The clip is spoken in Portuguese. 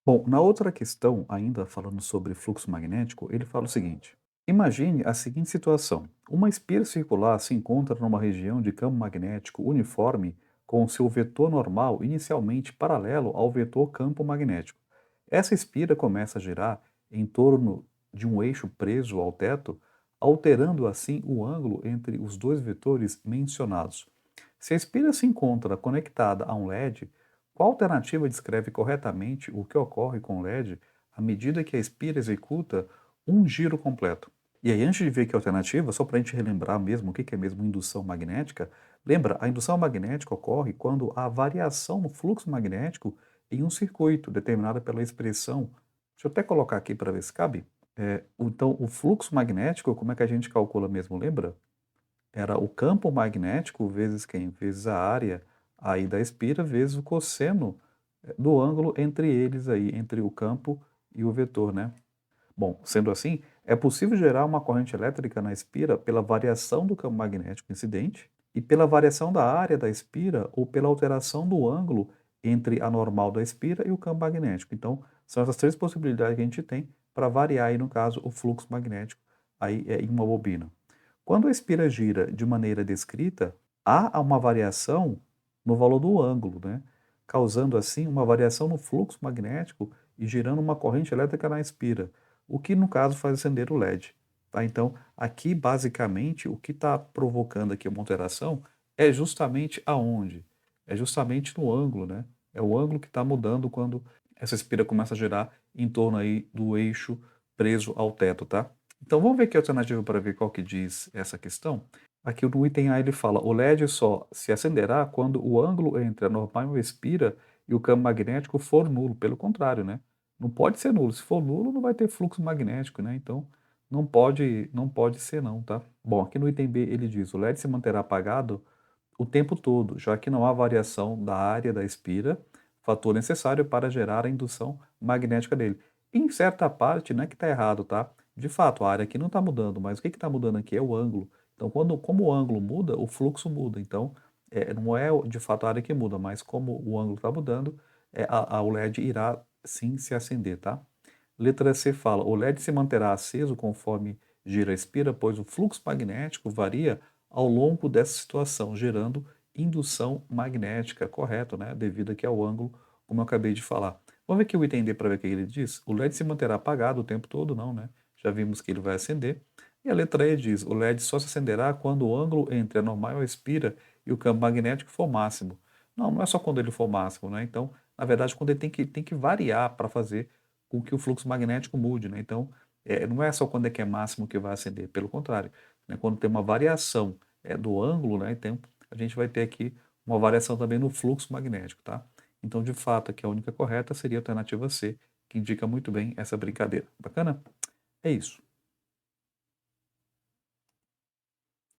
Bom, na outra questão, ainda falando sobre fluxo magnético, ele fala o seguinte: imagine a seguinte situação: uma espira circular se encontra numa região de campo magnético uniforme com seu vetor normal inicialmente paralelo ao vetor campo magnético. Essa espira começa a girar em torno de um eixo preso ao teto, alterando assim o ângulo entre os dois vetores mencionados. Se a espira se encontra conectada a um LED, qual alternativa descreve corretamente o que ocorre com o LED à medida que a espira executa um giro completo? E aí, antes de ver que alternativa, só para a gente relembrar mesmo o que é mesmo indução magnética, lembra, a indução magnética ocorre quando há variação no fluxo magnético em um circuito determinada pela expressão. Deixa eu até colocar aqui para ver se cabe. Então, o fluxo magnético, como é que a gente calcula mesmo, lembra? Era o campo magnético vezes quem? Vezes a área aí da espira vezes o cosseno do ângulo entre eles aí, entre o campo e o vetor, né? Bom, sendo assim, é possível gerar uma corrente elétrica na espira pela variação do campo magnético incidente e pela variação da área da espira ou pela alteração do ângulo entre a normal da espira e o campo magnético. Então, são essas três possibilidades que a gente tem para variar aí, no caso, o fluxo magnético aí, em uma bobina. Quando a espira gira de maneira descrita, há uma variação no valor do ângulo, né? Causando assim uma variação no fluxo magnético e gerando uma corrente elétrica na espira, o que no caso faz acender o LED. Tá? Então, aqui basicamente o que está provocando aqui uma alteração é justamente aonde? É justamente no ângulo, né? É o ângulo que está mudando quando essa espira começa a girar em torno aí do eixo preso ao teto, tá? Então vamos ver aqui a alternativa para ver qual que diz essa questão. Aqui no item A ele fala: o LED só se acenderá quando o ângulo entre a normal expira e o campo magnético for nulo. Pelo contrário, né? Não pode ser nulo. Se for nulo, não vai ter fluxo magnético, né? Então não pode ser não, tá? Bom, aqui no item B ele diz: o LED se manterá apagado o tempo todo, já que não há variação da área da espira, fator necessário para gerar a indução magnética dele. Em certa parte, não é que está errado, tá? De fato, a área aqui não está mudando, mas o que está mudando aqui é o ângulo. Então, como o ângulo muda, o fluxo muda. Então, não é de fato a área que muda, mas como o ângulo está mudando, o LED irá sim se acender, tá? Letra C fala: o LED se manterá aceso conforme gira a espira, pois o fluxo magnético varia ao longo dessa situação, gerando indução magnética, correto, né? Devido aqui ao ângulo, como eu acabei de falar. Vamos ver aqui o item D para ver o que ele diz. O LED se manterá apagado o tempo todo, não, né? Já vimos que ele vai acender. E a letra E diz: o LED só se acenderá quando o ângulo entre a normal expira e o campo magnético for máximo. Não, não é só quando ele for máximo, né? Então, na verdade, quando ele tem que variar para fazer com que o fluxo magnético mude, né? Então, não é só quando é que é máximo que vai acender, pelo contrário, né? Quando tem uma variação do ângulo, né? Então, a gente vai ter aqui uma variação também no fluxo magnético, tá? Então, de fato, aqui a única correta seria a alternativa C, que indica muito bem essa brincadeira. Bacana? É isso.